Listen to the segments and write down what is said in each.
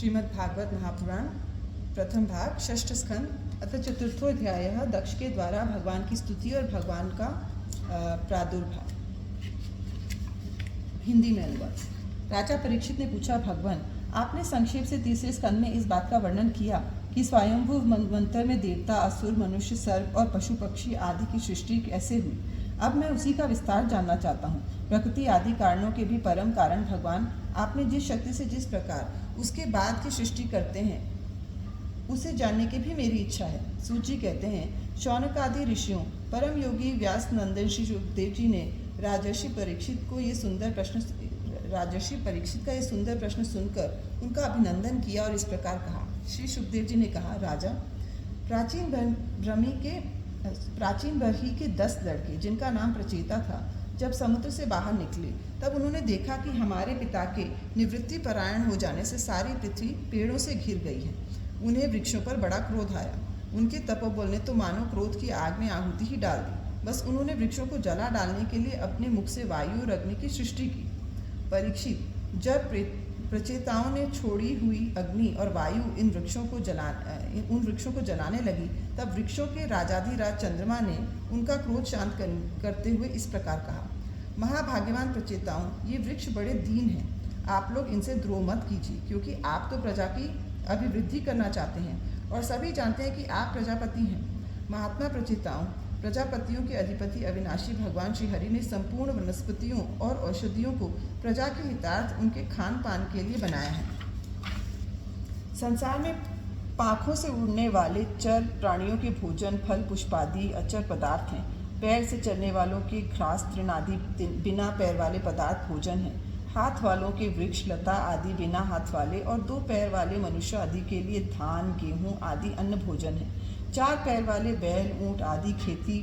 श्रीमद्भागवत महापुराण प्रथम भाग षष्ठ स्कंद अतः चतुर्थोध्याय दक्ष के द्वारा भगवान की स्तुति और भगवान का प्रादुर्भाव। हिंदी में अनुवाद। राजा परीक्षित ने पूछा, भगवान आपने संक्षेप से तीसरे स्कंद में इस बात का वर्णन किया कि स्वयंभू मंत्र में देवता, असुर, मनुष्य, सर्प और पशु पक्षी आदि की सृष्टि कैसे हुई। अब मैं उसी का विस्तार जानना चाहता हूँ। प्रकृति आदि कारणों के भी परम कारण भगवान आपने जिस शक्ति से जिस प्रकार उसके बाद की सृष्टि करते हैं उसे जानने की भी मेरी इच्छा है। सूची कहते हैं, शौनक आदि ऋषियों परम योगी व्यास नंदन श्री सुखदेव जी ने राजर्षि परीक्षित का ये सुंदर प्रश्न सुनकर उनका अभिनंदन किया और इस प्रकार कहा। श्री सुखदेव जी ने कहा, राजा, प्राचीन बरही के 10 लड़के जिनका नाम प्रचेता था, जब समुद्र से बाहर निकले तब उन्होंने देखा कि हमारे पिता के निवृत्ति परायण हो जाने से सारी पृथ्वी पेड़ों से घिर गई है। उन्हें वृक्षों पर बड़ा क्रोध आया। उनके तपोबल ने तो मानो क्रोध की आग में आहुति ही डाल दी। बस उन्होंने वृक्षों को जला डालने के लिए अपने मुख से वायु और अग्नि की सृष्टि की। परीक्षित, जब प्रचेताओं ने छोड़ी हुई अग्नि और वायु उन वृक्षों को जलाने लगी, तब वृक्षों के राजाधिराज चंद्रमा ने उनका क्रोध शांत करते हुए इस प्रकार कहा, महाभाग्यवान प्रचेताओं, ये वृक्ष बड़े दीन हैं। आप लोग इनसे द्रोह मत कीजिए, क्योंकि आप तो प्रजा की अभिवृद्धि करना चाहते हैं और सभी जानते हैं कि आप प्रजापति हैं। महात्मा प्रचेताओं, प्रजापतियों के अधिपति अविनाशी भगवान श्री हरि ने संपूर्ण वनस्पतियों और औषधियों को प्रजा के हितार्थ उनके खान पान के लिए बनाया है। संसार में पाँखों से उड़ने वाले चर प्राणियों के भोजन फल पुष्पादि अचर पदार्थ हैं। पैर से चलने वालों के घास तृण आदि बिना पैर वाले पदार्थ भोजन हैं। हाथ वालों के वृक्ष लता आदि बिना हाथ वाले और 2 पैर वाले मनुष्य आदि के लिए धान गेहूँ आदि अन्न भोजन है। 4 पैर वाले बैल ऊँट आदि खेती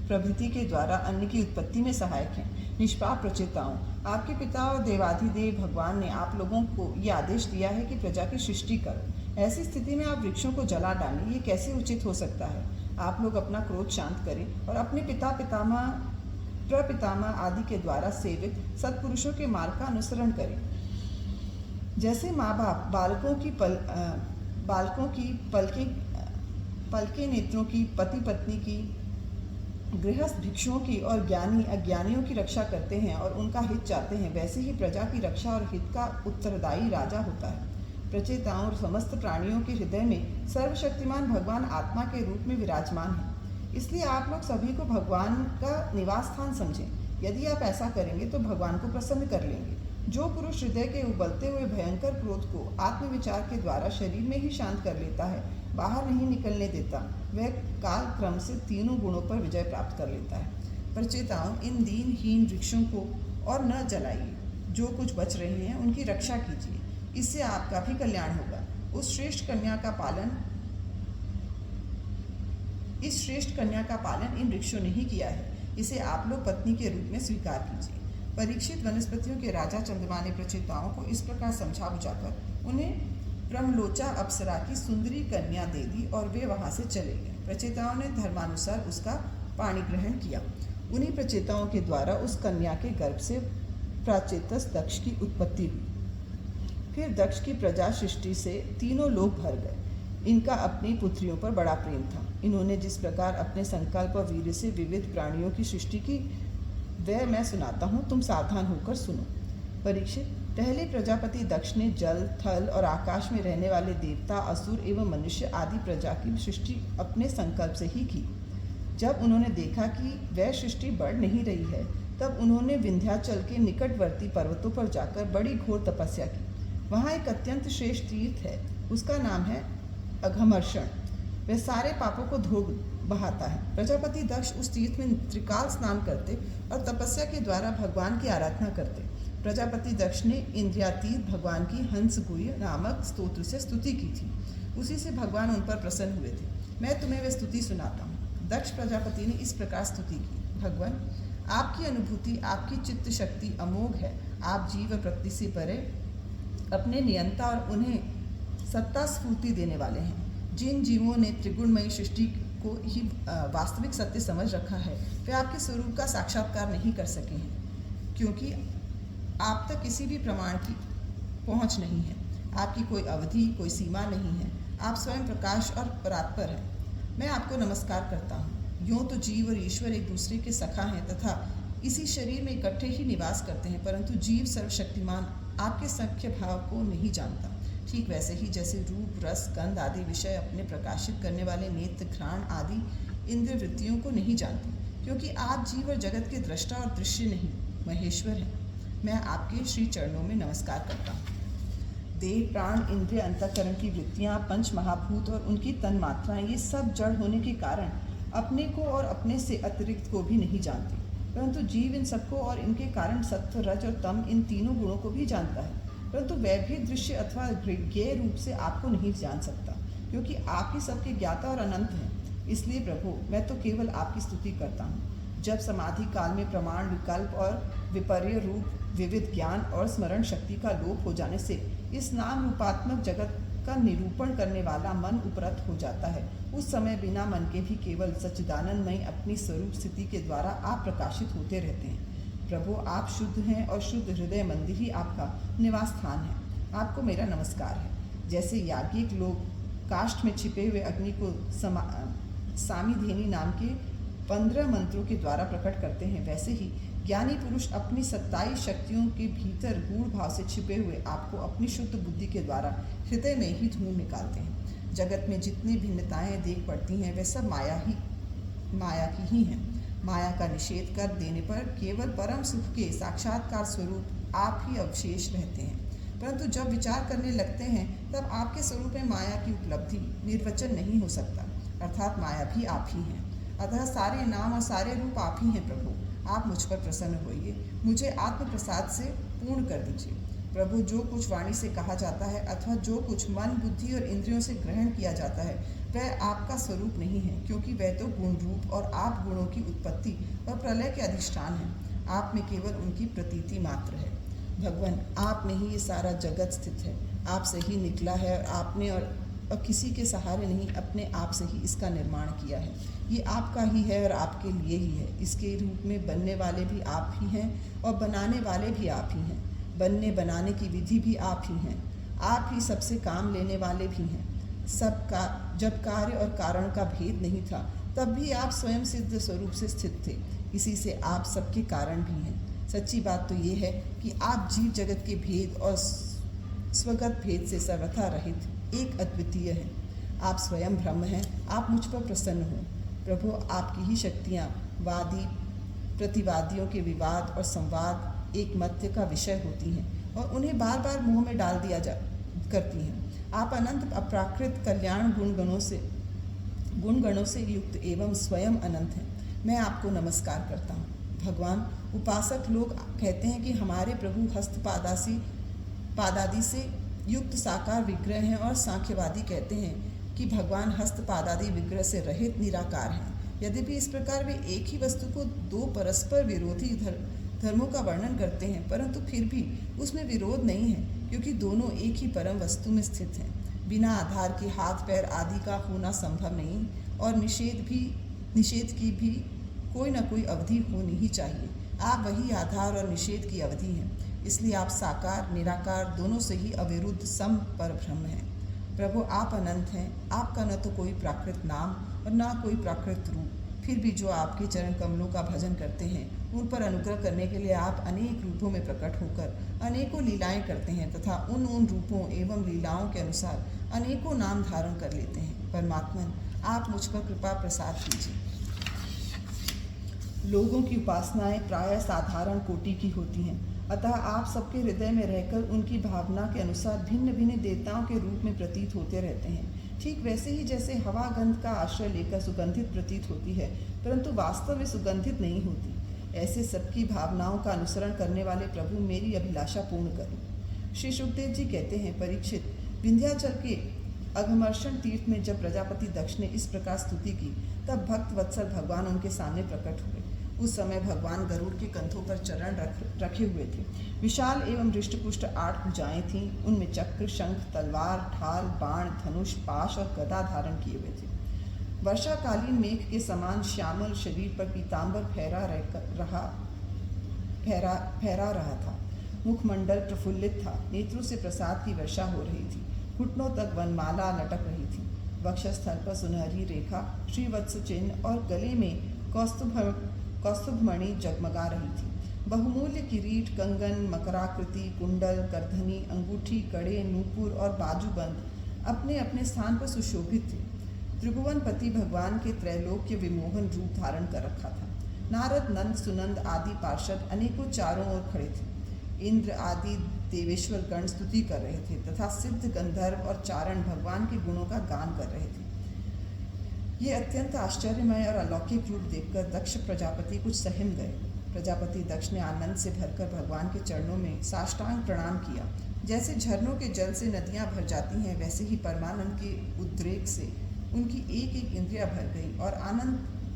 प्रभृति के द्वारा अन्न की उत्पत्ति में सहायक हैं। निष्पाप प्रचेताओं, आपके पिता और देवाधिदेव भगवान ने आप लोगों को ये आदेश दिया है कि प्रजा की सृष्टि करो। ऐसी स्थिति में आप वृक्षों को जला डालें, ये कैसे उचित हो सकता है। आप लोग अपना क्रोध शांत करें और अपने पिता प्रपितामह आदि के द्वारा सेवित सत्पुरुषों के मार्ग का अनुसरण करें। जैसे माँ बाप बालकों की पलके नेत्रों की, पति पत्नी की, गृहस्थ भिक्षुओं की और ज्ञानी अज्ञानियों की रक्षा करते हैं और उनका हित चाहते हैं, वैसे ही प्रजा की रक्षा और हित का उत्तरदायी राजा होता है। प्रचेताओं और समस्त प्राणियों के हृदय में सर्वशक्तिमान भगवान आत्मा के रूप में विराजमान है। इसलिए आप लोग सभी को भगवान का निवास स्थान समझें। यदि आप ऐसा करेंगे तो भगवान को प्रसन्न कर लेंगे। जो पुरुष हृदय के उबलते हुए भयंकर क्रोध को आत्मविचार के द्वारा शरीर में ही शांत कर लेता है, बाहर नहीं निकलने देता, वह काल क्रम से तीनों गुणों पर विजय प्राप्त कर लेता है। प्रचेताओं, इन दीनहीन वृक्षों को और न जलाइए। जो कुछ बच रहे हैं उनकी रक्षा कीजिए, इससे आपका भी कल्याण होगा। इस श्रेष्ठ कन्या का पालन इन वृक्षों ने ही किया है। इसे आप लोग पत्नी के रूप में स्वीकार कीजिए। परीक्षित, वनस्पतियों के राजा चंद्रमा ने प्रचेताओं को इस प्रकार समझा बुझाकर उन्हें ब्रह्मलोचा अप्सरा की सुंदरी कन्या दे दी और वे वहां से चले गए। प्रचेताओं ने धर्मानुसार उसका पाणी ग्रहण किया। उन्हीं प्रचेताओं के द्वारा उस कन्या के गर्भ से प्राचेतस दक्ष की उत्पत्ति हुई। फिर दक्ष की प्रजा सृष्टि से तीनों लोग भर गए। इनका अपनी पुत्रियों पर बड़ा प्रेम था। इन्होंने जिस प्रकार अपने संकल्प और वीर्य से विविध प्राणियों की सृष्टि की, वह मैं सुनाता हूँ, तुम सावधान होकर सुनो। परीक्षित, पहले प्रजापति दक्ष ने जल, थल और आकाश में रहने वाले देवता, असुर एवं मनुष्य आदि प्रजा की सृष्टि अपने संकल्प से ही की। जब उन्होंने देखा कि वह सृष्टि बढ़ नहीं रही है, तब उन्होंने विंध्याचल के निकटवर्ती पर्वतों पर जाकर बड़ी घोर तपस्या की। वहाँ एक अत्यंत श्रेष्ठ तीर्थ है, उसका नाम है अघमर्षण। वह सारे पापों को धो बहाता है। प्रजापति दक्ष उस तीर्थ में त्रिकाल स्नान करते और तपस्या के द्वारा भगवान की आराधना करते। प्रजापति दक्ष ने इंद्रियातीत भगवान की हंस गुह्य नामक स्तोत्र से स्तुति की थी। उसी से भगवान उन पर प्रसन्न हुए थे। मैं तुम्हें वह स्तुति सुनाता हूँ। दक्ष प्रजापति ने इस प्रकार स्तुति की, भगवान, आपकी अनुभूति, आपकी चित्त शक्ति अमोघ है। आप जीव प्रकृति से परे अपने नियंता और उन्हें सत्ता स्फूर्ति देने वाले हैं। जिन जीवों ने त्रिगुणमयी सृष्टि को ही वास्तविक सत्य समझ रखा है, वे आपके स्वरूप का साक्षात्कार नहीं कर सके हैं, क्योंकि आप तक किसी भी प्रमाण की पहुंच नहीं है। आपकी कोई अवधि, कोई सीमा नहीं है। आप स्वयं प्रकाश और परात्पर हैं। मैं आपको नमस्कार करता हूँ। यूँ तो जीव और ईश्वर एक दूसरे के सखा हैं तथा इसी शरीर में इकट्ठे ही निवास करते हैं, परंतु जीव सर्वशक्तिमान आपके सख्य भाव को नहीं जानता। ठीक वैसे ही जैसे रूप, रस, गंध आदि विषय अपने प्रकाशित करने वाले नेत्र, घ्राण आदि इंद्रिय वृत्तियों को नहीं जानते, क्योंकि आप जीव और जगत के दृष्टा और दृश्य नहीं, महेश्वर हैं। मैं आपके श्री चरणों में नमस्कार करता हूँ। देह, प्राण, इंद्रिय, अंतःकरण की वृत्तियाँ, पंच महाभूत और उनकी तन मात्राएँ, ये सब जड़ होने के कारण अपने को और अपने से अतिरिक्त को भी नहीं जानते, परंतु जीव इन सबको और इनके कारण सत्व, रज और तम इन तीनों गुणों को भी जानता है, परंतु वह भी दृश्य अथवा ज्ञेय रूप से आपको नहीं जान सकता, क्योंकि आप ही सबके ज्ञाता और अनंत हैं। इसलिए प्रभु, मैं तो केवल आपकी स्तुति करता हूँ। जब समाधि काल में प्रमाण, विकल्प और विपर्य रूप विविध ज्ञान और स्मरण शक्ति का लोप हो जाने से इस नाम रूपात्मक जगत का निरूपण करने वाला मन उपरत हो जाता है, उस समय बिना मन के भी केवल सच्चिदानंदमय अपनी स्वरूप स्थिति के द्वारा आप प्रकाशित होते रहते हैं। प्रभु, आप शुद्ध हैं और शुद्ध हृदय मंदिर ही आपका निवास स्थान है। आपको मेरा नमस्कार है। जैसे याज्ञिक लोग काष्ठ में छिपे हुए अग्नि को सामीधेनी नाम के 15 मंत्रों के द्वारा प्रकट करते हैं, वैसे ही ज्ञानी पुरुष अपनी 27 शक्तियों के भीतर गूढ़ भाव से छिपे हुए आपको अपनी शुद्ध बुद्धि के द्वारा हृदय में ही ढूंढ निकालते हैं। जगत में जितनी भिन्नताएं देख पड़ती हैं, वे सब माया की ही हैं। माया का निषेध कर देने पर केवल परम सुख के साक्षात्कार स्वरूप आप ही अवशेष रहते हैं, परंतु जब विचार करने लगते हैं तब आपके स्वरूप में माया की उपलब्धि निर्वचन नहीं हो सकता, अर्थात माया भी आप ही हैं। अतः सारे नाम और सारे रूप आप ही हैं। प्रभु, आप मुझ पर प्रसन्न होइए, मुझे आत्म प्रसाद से पूर्ण कर दीजिए। प्रभु, जो कुछ वाणी से कहा जाता है अथवा जो कुछ मन, बुद्धि और इंद्रियों से ग्रहण किया जाता है, वह आपका स्वरूप नहीं है, क्योंकि वह तो गुण रूप और आप गुणों की उत्पत्ति और प्रलय के अधिष्ठान हैं। आप में केवल उनकी प्रतीति मात्र है। भगवान, आप में ही ये सारा जगत स्थित है, आप से ही निकला है और आपने और किसी के सहारे नहीं, अपने आप से ही इसका निर्माण किया है। ये आपका ही है और आपके लिए ही है। इसके रूप में बनने वाले भी आप ही हैं और बनाने वाले भी आप ही हैं। बनने बनाने की विधि भी आप ही हैं। आप ही सबसे काम लेने वाले भी हैं। सबका जब कार्य और कारण का भेद नहीं था, तब भी आप स्वयं सिद्ध स्वरूप से स्थित थे। इसी से आप सबके कारण भी हैं। सच्ची बात तो ये है कि आप जीव जगत के भेद और स्वगत भेद से सर्वथा रहित एक अद्वितीय हैं। आप स्वयं ब्रह्म हैं। आप मुझ पर प्रसन्न हो। प्रभु, आपकी ही शक्तियाँ वादी प्रतिवादियों के विवाद और संवाद एक मत्य का विषय होती हैं और उन्हें बार बार मुँह में डाल दिया करती हैं। आप अनंत अप्राकृत कल्याण गुणगणों से युक्त एवं स्वयं अनंत हैं। मैं आपको नमस्कार करता हूँ। भगवान, उपासक लोग कहते हैं कि हमारे प्रभु पादादि से युक्त साकार विग्रह हैं और सांख्यवादी कहते हैं कि भगवान हस्तपादादि विग्रह से रहित निराकार हैं। यद्यपि इस प्रकार वे एक ही वस्तु को दो परस्पर विरोधी धर्मों का वर्णन करते हैं, परंतु फिर भी उसमें विरोध नहीं है, क्योंकि दोनों एक ही परम वस्तु में स्थित हैं। बिना आधार के हाथ पैर आदि का होना संभव नहीं और निषेध की भी कोई न कोई अवधि होनी ही चाहिए। आप वही आधार और निषेध की अवधि हैं। इसलिए आप साकार निराकार दोनों से ही अविरुद्ध सम पर ब्रह्म हैं। प्रभु, आप अनंत हैं। आपका न तो कोई प्राकृत नाम और न कोई प्राकृत रूप, फिर भी जो आपके चरण कमलों का भजन करते हैं उन पर अनुग्रह करने के लिए आप अनेक रूपों में प्रकट होकर अनेकों लीलाएं करते हैं तथा उन रूपों एवं लीलाओं के अनुसार अनेकों नाम धारण कर लेते हैं। परमात्मन, आप मुझ पर कृपा प्रसाद कीजिए। लोगों की उपासनाएं प्रायः साधारण कोटि की होती हैं, अतः आप सबके हृदय में रहकर उनकी भावना के अनुसार भिन्न भिन्न देवताओं के रूप में प्रतीत होते रहते हैं। ठीक वैसे ही जैसे हवा गंध का आश्रय लेकर सुगंधित प्रतीत होती है, परंतु वास्तव में सुगंधित नहीं होती, ऐसे सबकी भावनाओं का अनुसरण करने वाले प्रभु, मेरी अभिलाषा पूर्ण करो। श्री सुखदेव जी कहते हैं, परीक्षित, विंध्याचल के अघमर्षण तीर्थ में जब प्रजापति दक्ष ने इस प्रकार स्तुति की, तब भक्त वत्सल भगवान उनके सामने प्रकट हुए। उस समय भगवान गरुड़ के कंधों पर चरण रखे हुए थे। विशाल एवं हृष्टपुष्ट 8 भुजाएं थीं। उनमें चक्र, शंख, तलवार, ढाल, बाण, धनुष, पाश और गदा धारण किए हुए थे। वर्षाकालीन मेघ के समान श्यामल शरीर पर पीताम्बर फहरा रहा था। मुखमंडल प्रफुल्लित था, नेत्रों से प्रसाद की वर्षा हो रही थी, घुटनों तक वनमाला लटक रही थी, वक्षस्थल पर सुनहरी रेखा, श्रीवत्स चिन्ह और गले में कौस्तुभमणि जगमगा रही थी। बहुमूल्य किरीट, कंगन, मकराकृति, कुंडल, करधनी, अंगूठी, कड़े, नूपुर और बाजूबंद अपने अपने स्थान पर सुशोभित थे। त्रिभुवनपति भगवान के त्रैलोक्य विमोहन रूप धारण कर रखा था। नारद, नंद, सुनंद आदि पार्षद अनेकों चारों ओर खड़े थे। इंद्र आदि देवेश्वर गण स्तुति कर रहे थे तथा सिद्ध, गंधर्व और चारण भगवान के गुणों का गान कर रहे थे। ये अत्यंत आश्चर्यमय और अलौकिक रूप देखकर दक्ष प्रजापति कुछ सहम गए। प्रजापति दक्ष ने आनंद से भरकर भगवान के चरणों में साष्टांग प्रणाम किया। जैसे झरनों के जल से नदियां भर जाती हैं, वैसे ही परमानंद के उद्रेक से उनकी एक एक इंद्रिया भर गई और आनंद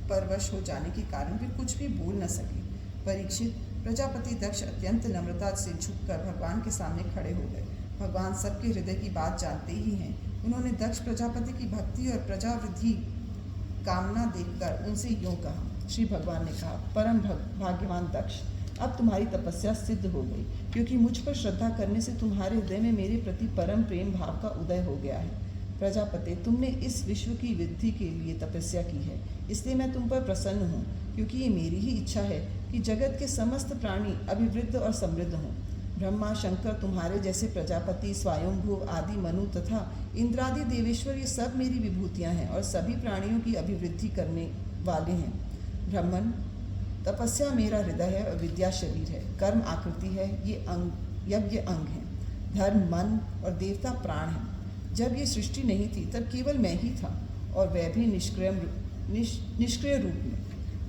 परवश हो जाने के कारण वे कुछ भी बोल न सके। परीक्षित, प्रजापति दक्ष अत्यंत नम्रता से झुककर भगवान के सामने खड़े हो गए। भगवान सबके हृदय की बात जानते ही हैं। उन्होंने दक्ष प्रजापति की भक्ति और प्रजावृद्धि कामना देखकर उनसे यूँ कहा। श्री भगवान ने कहा, परम भाग्यवान दक्ष, अब तुम्हारी तपस्या सिद्ध हो गई, क्योंकि मुझ पर श्रद्धा करने से तुम्हारे हृदय में मेरे प्रति परम प्रेम भाव का उदय हो गया है। प्रजापति, तुमने इस विश्व की वृद्धि के लिए तपस्या की है, इसलिए मैं तुम पर प्रसन्न हूँ, क्योंकि ये मेरी ही इच्छा है कि जगत के समस्त प्राणी अभिवृद्ध और समृद्ध हों। ब्रह्मा, शंकर, तुम्हारे जैसे प्रजापति, स्वयंभू आदि मनु तथा इंद्रादि देवेश्वर, ये सब मेरी विभूतियाँ हैं और सभी प्राणियों की अभिवृद्धि करने वाले हैं। ब्रह्मन, तपस्या मेरा हृदय है और विद्या शरीर है, कर्म आकृति है, ये अंग यज्ञ अंग है, धर्म मन और देवता प्राण है। जब ये सृष्टि नहीं थी तब केवल मैं ही था, और वह भी निष्क्रिय रूप में।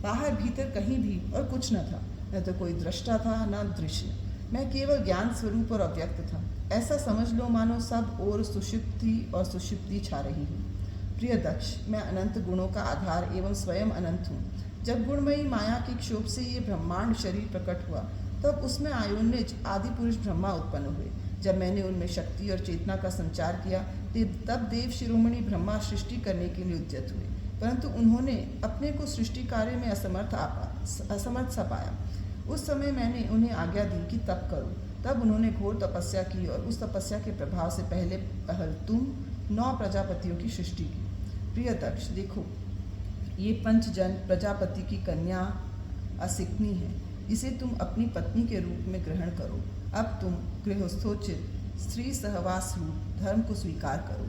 बाहर भीतर कहीं भी और कुछ न था, न तो कोई दृष्टा था न दृश्य। मैं केवल ज्ञान स्वरूप और अव्यक्त था। ऐसा समझ लो मानो सब और सुषुप्ति और सुषुप्ति छा रही हूँ। प्रिय दक्ष, मैं अनंत गुणों का आधार एवं स्वयं अनंत हूँ। जब गुणमयी माया के क्षोभ से ये ब्रह्मांड शरीर प्रकट हुआ, तब उसमें आयोनिज आदि पुरुष ब्रह्मा उत्पन्न हुए। जब मैंने उनमें शक्ति और चेतना का संचार किया, तब देव शिरोमणि ब्रह्मा सृष्टि करने के लिए उद्यत हुए, परंतु उन्होंने अपने को सृष्टि कार्य में असमर्थ सा पाया। उस समय मैंने उन्हें आज्ञा दी कि तप करो। तब उन्होंने घोर तपस्या की और उस तपस्या के प्रभाव से पहल तुम 9 प्रजापतियों की सृष्टि की। प्रिय दक्ष, देखो, ये पंचजन प्रजापति की कन्या असिकनी है, इसे तुम अपनी पत्नी के रूप में ग्रहण करो। अब तुम गृहस्थोचित स्त्री सहवास रूप धर्म को स्वीकार करो।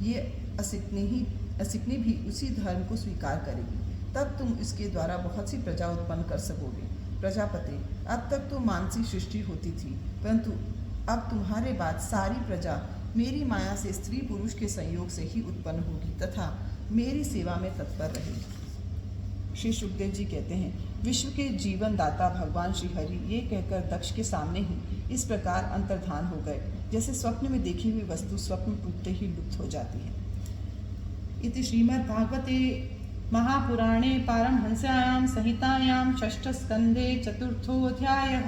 ये असिकनी भी उसी धर्म को स्वीकार करेगी, तब तुम इसके द्वारा बहुत सी प्रजा उत्पन्न कर सकोगे। प्रजापति, अब तक तो मानसी सृष्टि होती थी, परंतु अब तुम्हारे बाद सारी प्रजा मेरी माया से स्त्री पुरुष के संयोग से ही उत्पन्न होगी तथा मेरी सेवा में तत्पर रहेगी। श्री सुखदेव जी कहते हैं, विश्व के जीवन दाता भगवान श्री हरि ये कहकर दक्ष के सामने ही इस प्रकार अंतर्धान हो गए, जैसे स्वप्न में देखी हुई वस्तु स्वप्न टूटते ही लुप्त हो जाती है। इति श्रीमद्भागवते महापुराणे पारमहंस्यायां संहितायां षष्ठस्कन्धे चतुर्थोऽध्यायः।